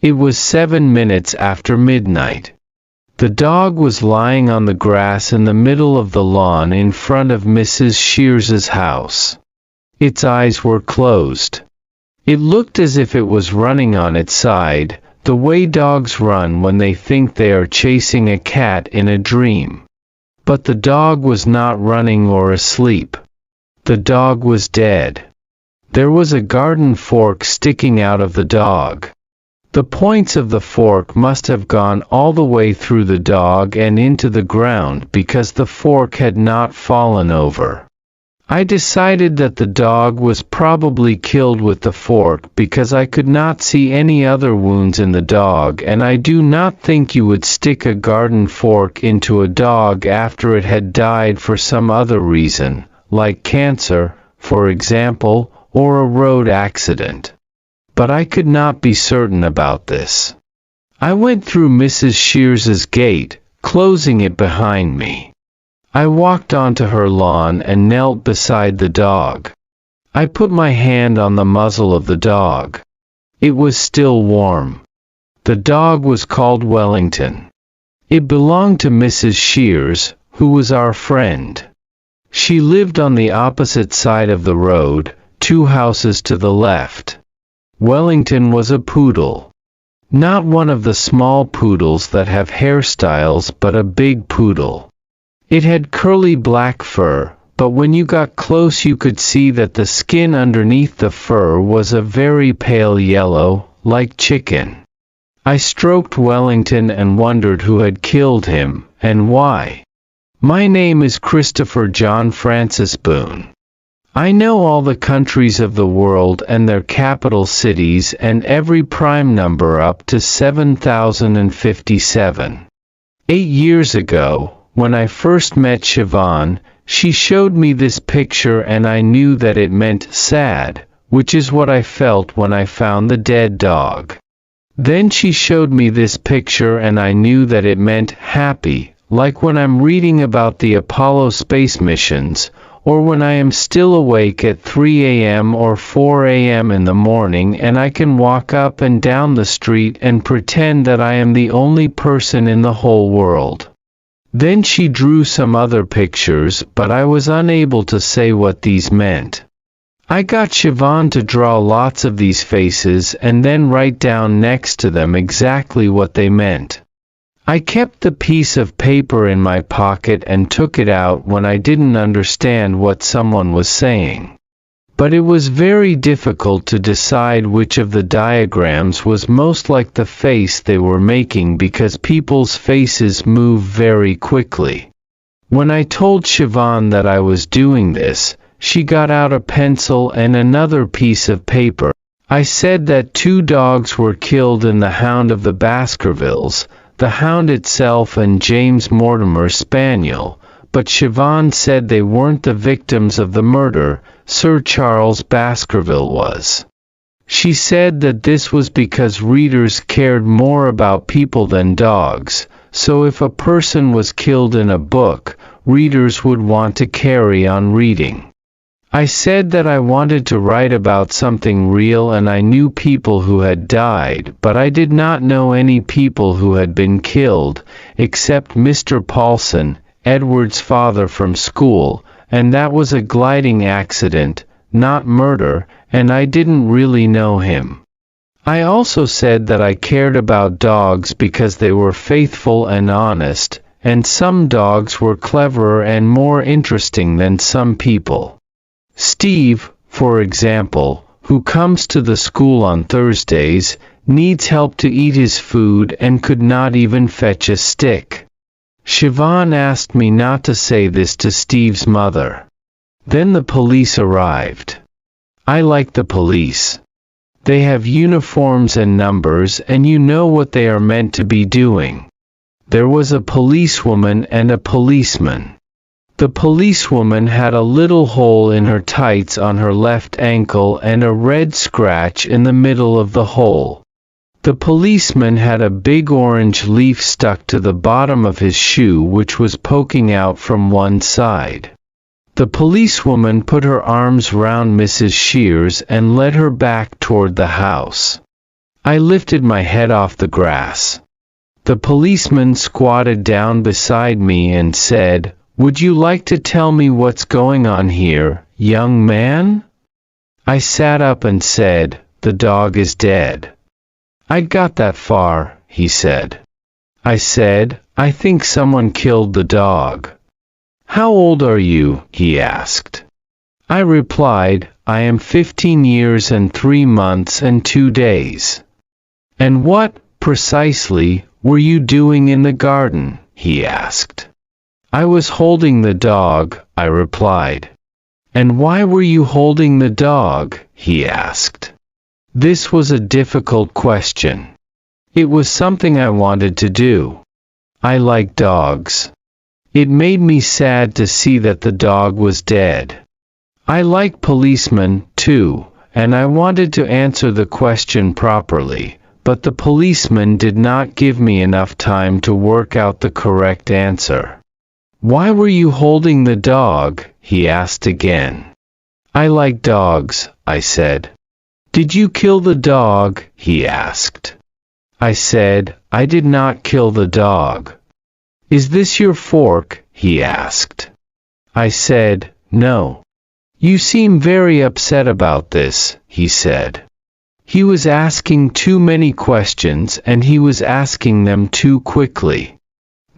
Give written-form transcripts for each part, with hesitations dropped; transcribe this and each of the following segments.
It was 7 minutes after midnight. The dog was lying on the grass in the middle of the lawn in front of Mrs. Shears's house. Its eyes were closed. It looked as if it was running on its side, the way dogs run when they think they are chasing a cat in a dream. But the dog was not running or asleep. The dog was dead. There was a garden fork sticking out of the dog. The points of the fork must have gone all the way through the dog and into the ground because the fork had not fallen over. I decided that the dog was probably killed with the fork because I could not see any other wounds in the dog, and I do not think you would stick a garden fork into a dog after it had died for some other reason, like cancer, for example, or a road accident. But I could not be certain about this. I went through Mrs. Shears's gate, closing it behind me. I walked onto her lawn and knelt beside the dog. I put my hand on the muzzle of the dog. It was still warm. The dog was called Wellington. It belonged to Mrs. Shears, who was our friend. She lived on the opposite side of the road, 2 houses to the left. Wellington was a poodle. Not one of the small poodles that have hairstyles, but a big poodle. It had curly black fur, but when you got close you could see that the skin underneath the fur was a very pale yellow, like chicken. I stroked Wellington and wondered who had killed him, and why. My name is Christopher John Francis Boone. I know all the countries of the world and their capital cities and every prime number up to 7057. 8 years ago, when I first met Siobhan, she showed me this picture and I knew that it meant sad, which is what I felt when I found the dead dog. Then she showed me this picture and I knew that it meant happy, like when I'm reading about the Apollo space missions, or when I am still awake at 3 a.m. or 4 a.m. in the morning and I can walk up and down the street and pretend that I am the only person in the whole world. Then she drew some other pictures, but I was unable to say what these meant. I got Siobhan to draw lots of these faces and then write down next to them exactly what they meant. I kept the piece of paper in my pocket and took it out when I didn't understand what someone was saying. But it was very difficult to decide which of the diagrams was most like the face they were making because people's faces move very quickly. When I told Siobhan that I was doing this, she got out a pencil and another piece of paper. I said that 2 dogs were killed in the Hound of the Baskervilles, the hound itself and James Mortimer's spaniel, but Siobhan said they weren't the victims of the murder. Sir Charles Baskerville was. She said that this was because readers cared more about people than dogs, so if a person was killed in a book, readers would want to carry on reading. I said that I wanted to write about something real and I knew people who had died, but I did not know any people who had been killed, except Mr. Paulson, Edward's father from school, and that was a gliding accident, not murder, and I didn't really know him. I also said that I cared about dogs because they were faithful and honest, and some dogs were cleverer and more interesting than some people. Steve, for example, who comes to the school on Thursdays, needs help to eat his food and could not even fetch a stick. Siobhan asked me not to say this to Steve's mother. Then the police arrived. I like the police. They have uniforms and numbers and you know what they are meant to be doing. There was a policewoman and a policeman. The policewoman had a little hole in her tights on her left ankle and a red scratch in the middle of the hole. The policeman had a big orange leaf stuck to the bottom of his shoe which was poking out from one side. The policewoman put her arms round Mrs. Shears and led her back toward the house. I lifted my head off the grass. The policeman squatted down beside me and said, "Would you like to tell me what's going on here, young man?" I sat up and said, "The dog is dead." "I'd got that far," he said. I said, "I think someone killed the dog." "How old are you?" he asked. I replied, "I am 15 years and 3 months and 2 days. "And what, precisely, were you doing in the garden?" he asked. "I was holding the dog," I replied. "And why were you holding the dog?" he asked. This was a difficult question. It was something I wanted to do. I like dogs. It made me sad to see that the dog was dead. I like policemen, too, and I wanted to answer the question properly, but the policeman did not give me enough time to work out the correct answer. "Why were you holding the dog?" he asked again. "I like dogs," I said. "Did you kill the dog?" he asked. I said, "I did not kill the dog." "Is this your fork?" he asked. I said, "No." "You seem very upset about this," he said. He was asking too many questions and he was asking them too quickly.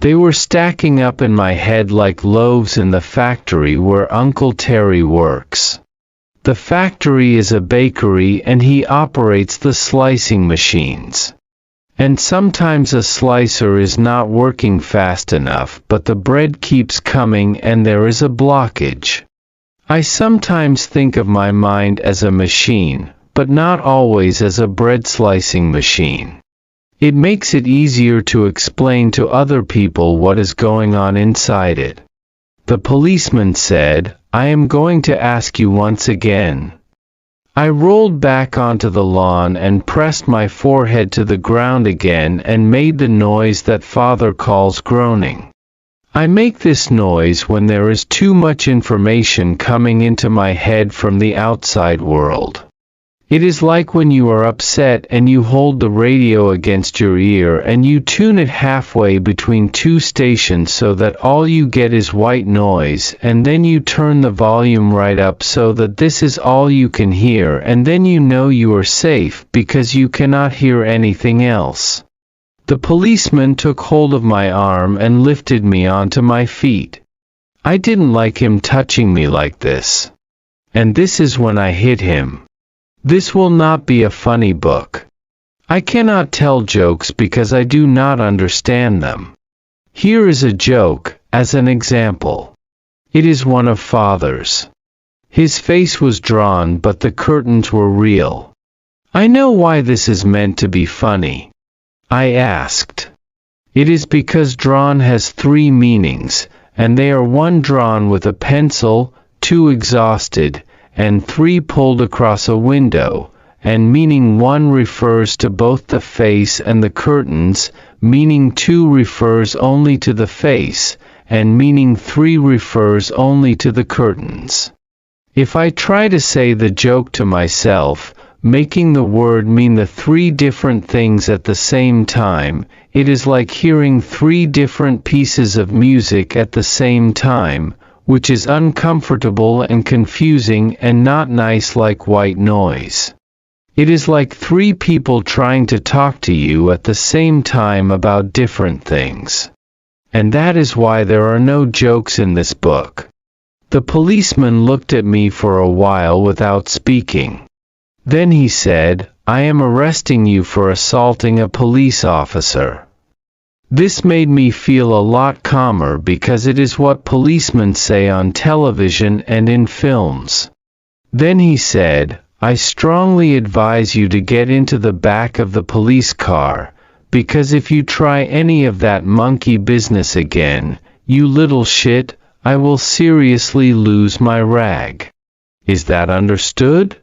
They were stacking up in my head like loaves in the factory where Uncle Terry works. The factory is a bakery and he operates the slicing machines. And sometimes a slicer is not working fast enough, but the bread keeps coming and there is a blockage. I sometimes think of my mind as a machine, but not always as a bread slicing machine. It makes it easier to explain to other people what is going on inside it. The policeman said, "I am going to ask you once again." I rolled back onto the lawn and pressed my forehead to the ground again and made the noise that father calls groaning. I make this noise when there is too much information coming into my head from the outside world. It is like when you are upset and you hold the radio against your ear and you tune it halfway between 2 stations so that all you get is white noise, and then you turn the volume right up so that this is all you can hear, and then you know you are safe because you cannot hear anything else. The policeman took hold of my arm and lifted me onto my feet. I didn't like him touching me like this. And this is when I hit him. This will not be a funny book. I cannot tell jokes because I do not understand them. Here is a joke, as an example. It is one of father's. His face was drawn but the curtains were real. I know why this is meant to be funny. I asked. It is because drawn has 3 meanings, and they are 1 drawn with a pencil, 2 exhausted, and 3 pulled across a window, and meaning 1 refers to both the face and the curtains, meaning 2 refers only to the face, and meaning 3 refers only to the curtains. If I try to say the joke to myself, making the word mean the 3 different things at the same time, it is like hearing 3 different pieces of music at the same time, which is uncomfortable and confusing and not nice, like white noise. It is like 3 people trying to talk to you at the same time about different things. And that is why there are no jokes in this book. The policeman looked at me for a while without speaking. Then he said, "I am arresting you for assaulting a police officer." This made me feel a lot calmer because it is what policemen say on television and in films. Then he said, "I strongly advise you to get into the back of the police car, because if you try any of that monkey business again, you little shit, I will seriously lose my rag. Is that understood?"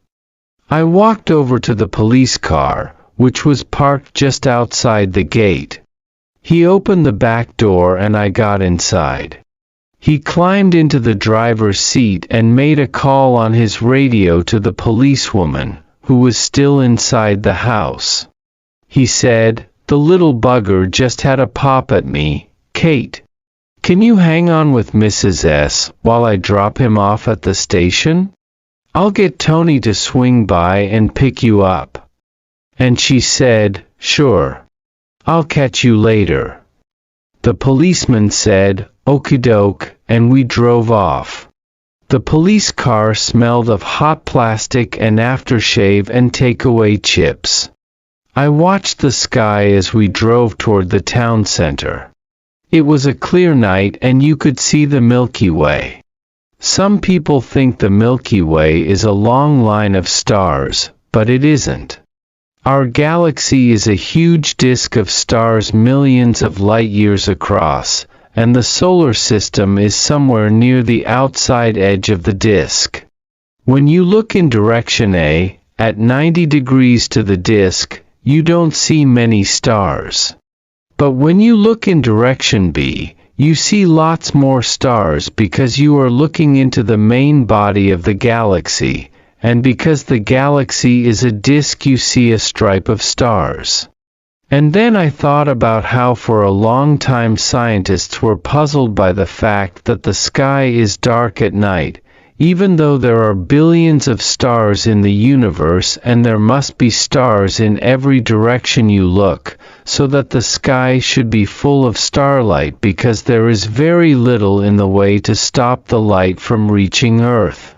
I walked over to the police car, which was parked just outside the gate. He opened the back door and I got inside. He climbed into the driver's seat and made a call on his radio to the policewoman, who was still inside the house. he said. The little bugger just had a pop at me. Kate, can you hang on with Mrs. S. while I drop him off at the station? I'll get Tony to swing by and pick you up. And she said, sure. I'll catch you later. The policeman said, okie doke, and we drove off. The police car smelled of hot plastic and aftershave and takeaway chips. I watched the sky as we drove toward the town center. It was a clear night and you could see the Milky Way. Some people think the Milky Way is a long line of stars, but it isn't. Our galaxy is a huge disk of stars millions of light years across, and the solar system is somewhere near the outside edge of the disk. When you look in direction A, at 90 degrees to the disk, you don't see many stars. But when you look in direction B, you see lots more stars because you are looking into the main body of the galaxy, and because the galaxy is a disk you see a stripe of stars. And then I thought about how for a long time scientists were puzzled by the fact that the sky is dark at night, even though there are billions of stars in the universe and there must be stars in every direction you look, so that the sky should be full of starlight because there is very little in the way to stop the light from reaching Earth.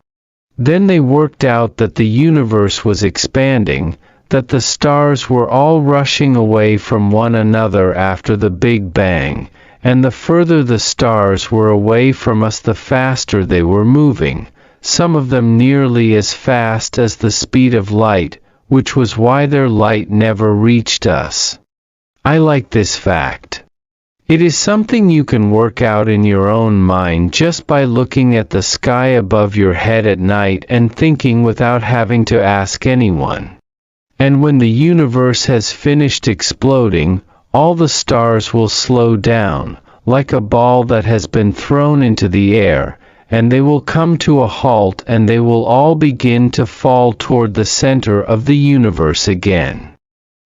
Then they worked out that the universe was expanding, that the stars were all rushing away from one another after the Big Bang, and the further the stars were away from us the faster they were moving, some of them nearly as fast as the speed of light, which was why their light never reached us. I like this fact. It is something you can work out in your own mind just by looking at the sky above your head at night and thinking without having to ask anyone. And when the universe has finished exploding, all the stars will slow down, like a ball that has been thrown into the air, and they will come to a halt and they will all begin to fall toward the center of the universe again.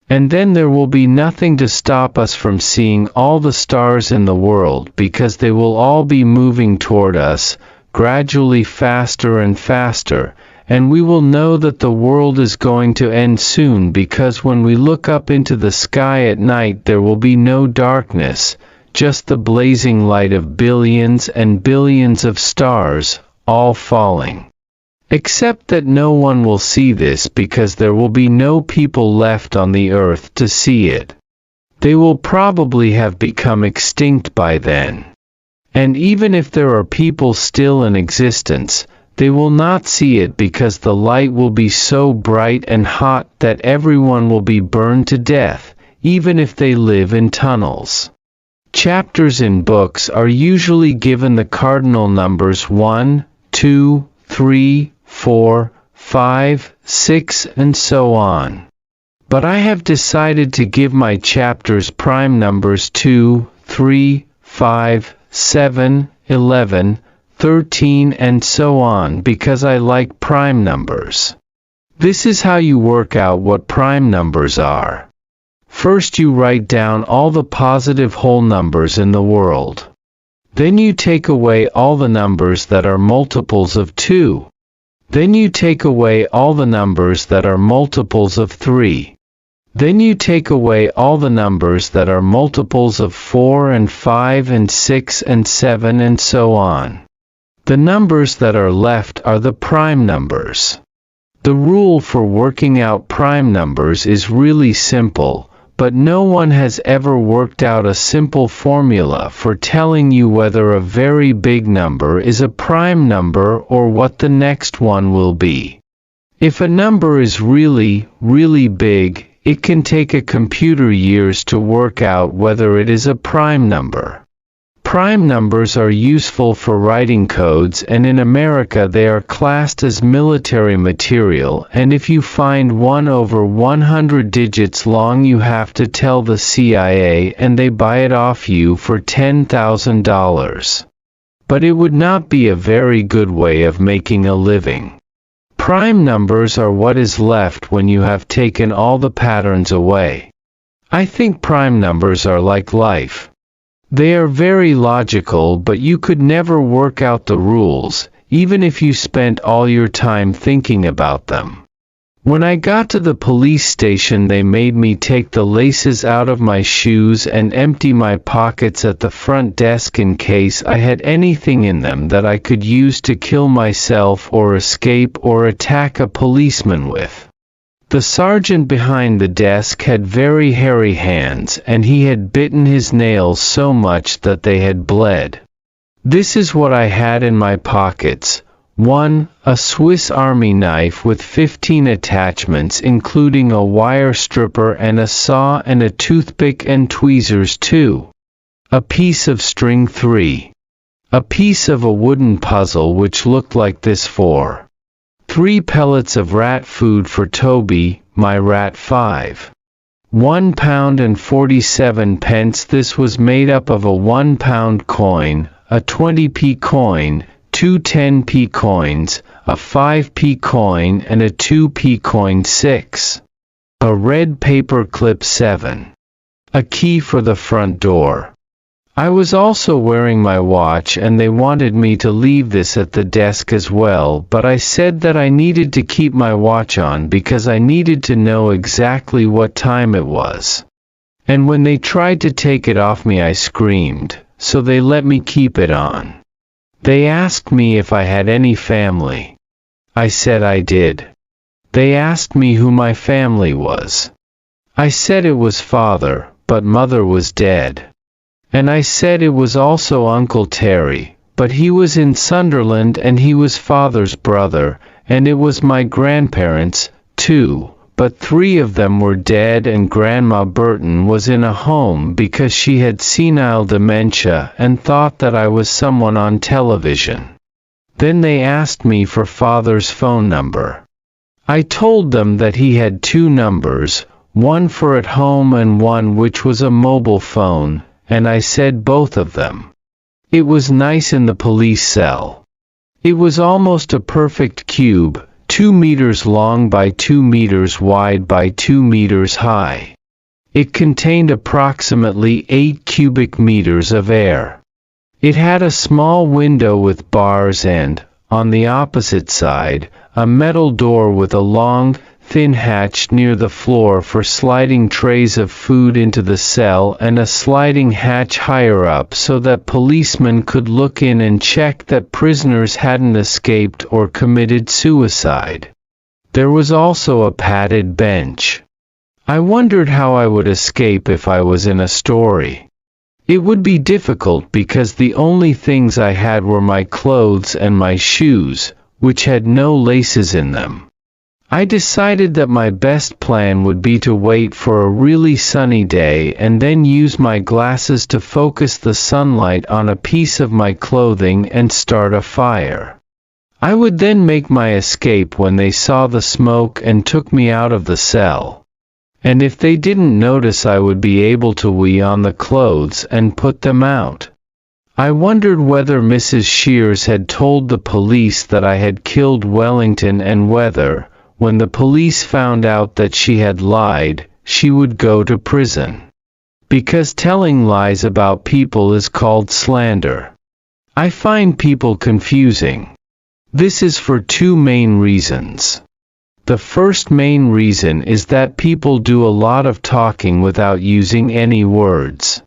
And then there will be nothing to stop us from seeing all the stars in the world because they will all be moving toward us, gradually faster and faster, and we will know that the world is going to end soon because when we look up into the sky at night there will be no darkness, just the blazing light of billions and billions of stars, all falling. Except that no one will see this because there will be no people left on the earth to see it. They will probably have become extinct by then. And even if there are people still in existence, they will not see it because the light will be so bright and hot that everyone will be burned to death, even if they live in tunnels. Chapters in books are usually given the cardinal numbers 1, 2, 3, 4, 5, 6, and so on. But I have decided to give my chapters prime numbers 2, 3, 5, 7, 11, 13, and so on because I like prime numbers. This is how you work out what prime numbers are. First you write down all the positive whole numbers in the world. Then you take away all the numbers that are multiples of 2. Then you take away all the numbers that are multiples of 3. Then you take away all the numbers that are multiples of 4 and 5 and 6 and 7 and so on. The numbers that are left are the prime numbers. The rule for working out prime numbers is really simple, but no one has ever worked out a simple formula for telling you whether a very big number is a prime number or what the next one will be. If a number is really, really big, it can take a computer years to work out whether it is a prime number. Prime numbers are useful for writing codes, and in America they are classed as military material, and if you find one over 100 digits long you have to tell the CIA and they buy it off you for $10,000. But it would not be a very good way of making a living. Prime numbers are what is left when you have taken all the patterns away. I think prime numbers are like life. They are very logical, but you could never work out the rules, even if you spent all your time thinking about them. When I got to the police station, they made me take the laces out of my shoes and empty my pockets at the front desk in case I had anything in them that I could use to kill myself or escape or attack a policeman with. The sergeant behind the desk had very hairy hands, and he had bitten his nails so much that they had bled. This is what I had in my pockets. 1. A Swiss Army knife with 15 attachments including a wire stripper and a saw and a toothpick and tweezers. 2. A piece of string. 3. A piece of a wooden puzzle which looked like this. 4. 3 pellets of rat food for Toby, my rat. 5. £1 and 47 pence. This was made up of a £1 coin, a 20p coin, 2 10p coins, a 5p coin and a 2p coin. 6. A red paper clip. 7. A key for the front door. I was also wearing my watch, and they wanted me to leave this at the desk as well, but I said that I needed to keep my watch on because I needed to know exactly what time it was. And when they tried to take it off me, I screamed, so they let me keep it on. They asked me if I had any family. I said I did. They asked me who my family was. I said it was father, but mother was dead. And I said it was also Uncle Terry, but he was in Sunderland and he was father's brother, and it was my grandparents, too, but 3 of them were dead, and Grandma Burton was in a home because she had senile dementia and thought that I was someone on television. Then they asked me for father's phone number. I told them that he had 2 numbers, one for at home and one which was a mobile phone, and I said both of them. It was nice in the police cell. It was almost a perfect cube, 2 meters long by 2 meters wide by 2 meters high. It contained approximately 8 cubic meters of air. It had a small window with bars and, on the opposite side, a metal door with a long, thin hatch near the floor for sliding trays of food into the cell, and a sliding hatch higher up so that policemen could look in and check that prisoners hadn't escaped or committed suicide. There was also a padded bench. I wondered how I would escape if I was in a story. It would be difficult because the only things I had were my clothes and my shoes, which had no laces in them. I decided that my best plan would be to wait for a really sunny day and then use my glasses to focus the sunlight on a piece of my clothing and start a fire. I would then make my escape when they saw the smoke and took me out of the cell. And if they didn't notice, I would be able to wee on the clothes and put them out. I wondered whether Mrs. Shears had told the police that I had killed Wellington, and whether, when the police found out that she had lied, she would go to prison. Because telling lies about people is called slander. I find people confusing. This is for 2 main reasons. The first main reason is that people do a lot of talking without using any words.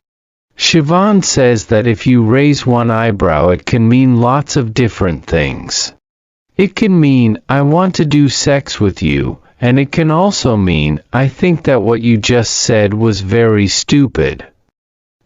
Siobhan says that if you raise one eyebrow, it can mean lots of different things. It can mean, I want to do sex with you, and it can also mean, I think that what you just said was very stupid.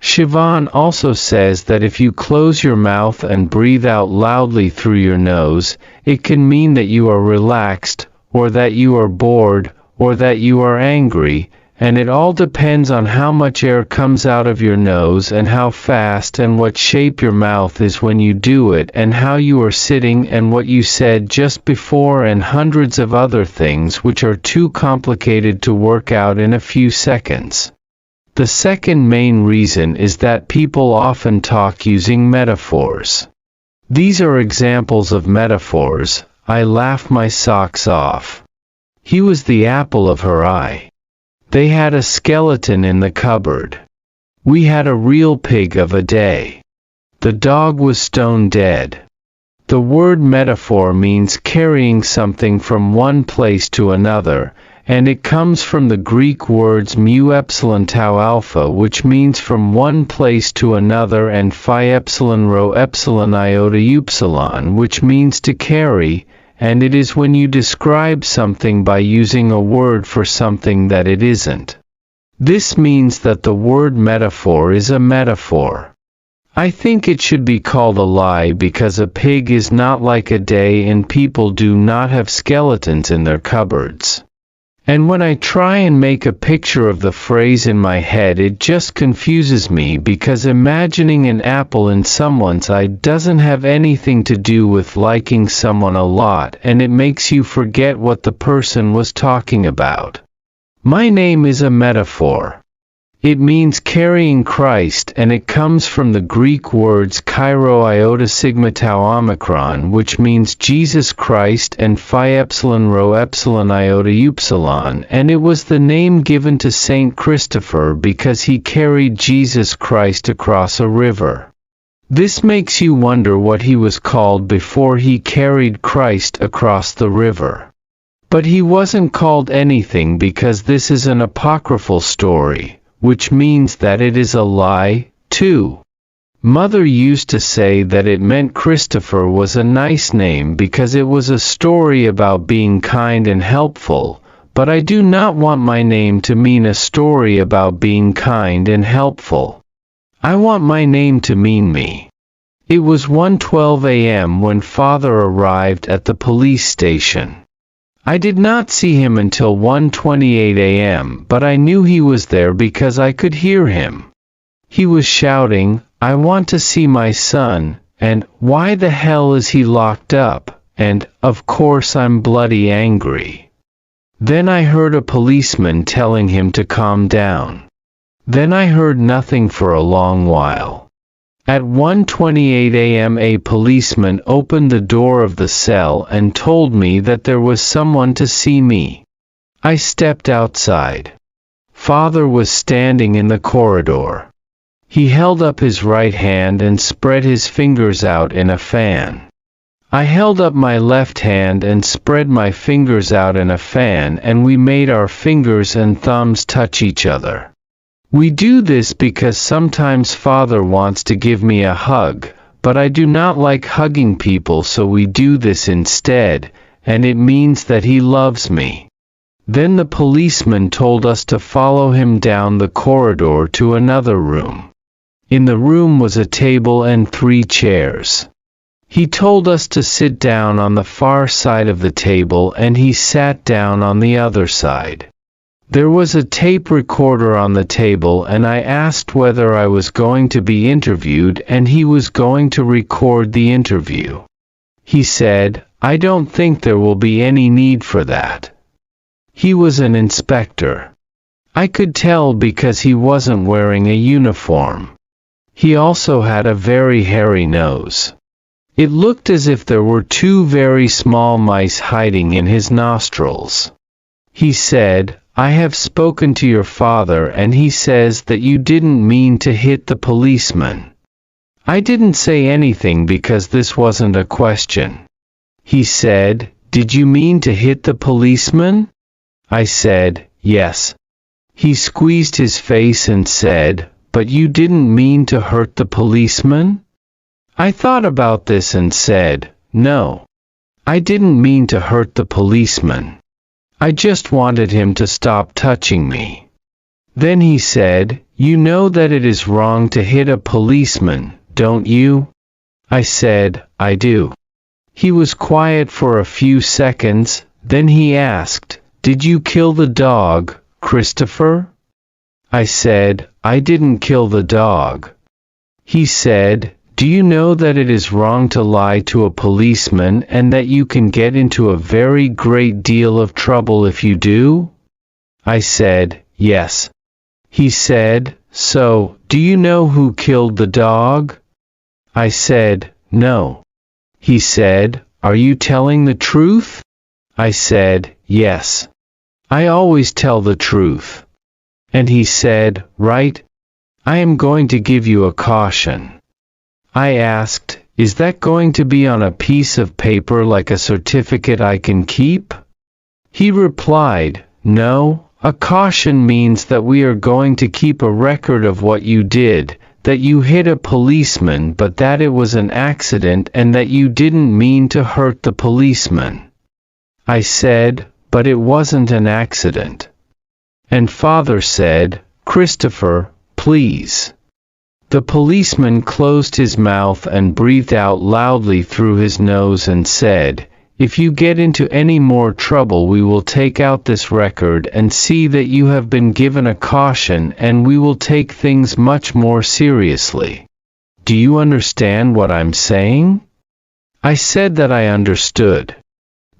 Siobhan also says that if you close your mouth and breathe out loudly through your nose, it can mean that you are relaxed, or that you are bored, or that you are angry, and it all depends on how much air comes out of your nose and how fast and what shape your mouth is when you do it, and how you are sitting and what you said just before, and hundreds of other things which are too complicated to work out in a few seconds. The second main reason is that people often talk using metaphors. These are examples of metaphors. I laugh my socks off. He was the apple of her eye. They had a skeleton in the cupboard. We had a real pig of a day. The dog was stone dead. The word metaphor means carrying something from one place to another, and it comes from the Greek words mu epsilon tau alpha, which means from one place to another, and phi epsilon rho epsilon iota upsilon, which means to carry, and it is when you describe something by using a word for something that it isn't. This means that the word metaphor is a metaphor. I think it should be called a lie because a pig is not like a day and people do not have skeletons in their cupboards. And when I try and make a picture of the phrase in my head, it just confuses me because imagining an apple in someone's eye doesn't have anything to do with liking someone a lot, and it makes you forget what the person was talking about. My name is a metaphor. It means carrying Christ, and it comes from the Greek words Chi-Rho iota sigma tau omicron, which means Jesus Christ, and phi epsilon rho epsilon iota upsilon, and it was the name given to Saint Christopher because he carried Jesus Christ across a river. This makes you wonder what he was called before he carried Christ across the river. But he wasn't called anything because this is an apocryphal story, which means that it is a lie, too. Mother used to say that it meant Christopher was a nice name because it was a story about being kind and helpful, but I do not want my name to mean a story about being kind and helpful. I want my name to mean me. It was 1:12 a.m. when Father arrived at the police station. I did not see him until 1:28 a.m., but I knew he was there because I could hear him. He was shouting, "I want to see my son," and "Why the hell is he locked up?" and, "Of course I'm bloody angry." Then I heard a policeman telling him to calm down. Then I heard nothing for a long while. At 1:28 a.m. a policeman opened the door of the cell and told me that there was someone to see me. I stepped outside. Father was standing in the corridor. He held up his right hand and spread his fingers out in a fan. I held up my left hand and spread my fingers out in a fan, and we made our fingers and thumbs touch each other. We do this because sometimes Father wants to give me a hug, but I do not like hugging people, so we do this instead, and it means that he loves me. Then the policeman told us to follow him down the corridor to another room. In the room was a table and 3 chairs. He told us to sit down on the far side of the table, and he sat down on the other side. There was a tape recorder on the table, and I asked whether I was going to be interviewed, and he was going to record the interview. He said, "I don't think there will be any need for that." He was an inspector. I could tell because he wasn't wearing a uniform. He also had a very hairy nose. It looked as if there were 2 very small mice hiding in his nostrils. He said, "I have spoken to your father, and he says that you didn't mean to hit the policeman." I didn't say anything because this wasn't a question. He said, "Did you mean to hit the policeman?" I said, "Yes." He squeezed his face and said, "But you didn't mean to hurt the policeman?" I thought about this and said, "No. I didn't mean to hurt the policeman. I just wanted him to stop touching me." Then he said, "You know that it is wrong to hit a policeman, don't you?" I said, "I do." He was quiet for a few seconds, then he asked, "Did you kill the dog, Christopher?" I said, "I didn't kill the dog." He said, "Do you know that it is wrong to lie to a policeman and that you can get into a very great deal of trouble if you do?" I said, "Yes." He said, "So, do you know who killed the dog?" I said, "No." He said, "Are you telling the truth?" I said, "Yes. I always tell the truth." And he said, "Right, I am going to give you a caution." I asked, "Is that going to be on a piece of paper like a certificate I can keep?" He replied, "No, a caution means that we are going to keep a record of what you did, that you hit a policeman but that it was an accident and that you didn't mean to hurt the policeman." I said, "But it wasn't an accident." And Father said, "Christopher, please." The policeman closed his mouth and breathed out loudly through his nose and said, "If you get into any more trouble we will take out this record and see that you have been given a caution, and we will take things much more seriously. Do you understand what I'm saying?" I said that I understood.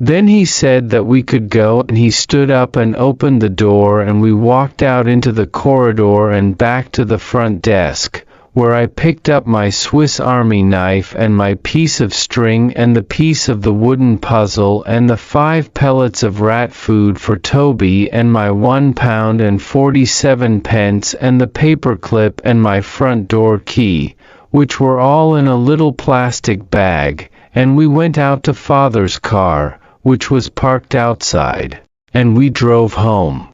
Then he said that we could go, and he stood up and opened the door, and we walked out into the corridor and back to the front desk, where I picked up my Swiss Army knife and my piece of string and the piece of the wooden puzzle and the 5 pellets of rat food for Toby and my £1 and 47 pence and the paperclip and my front door key, which were all in a little plastic bag, and we went out to Father's car, which was parked outside, and we drove home.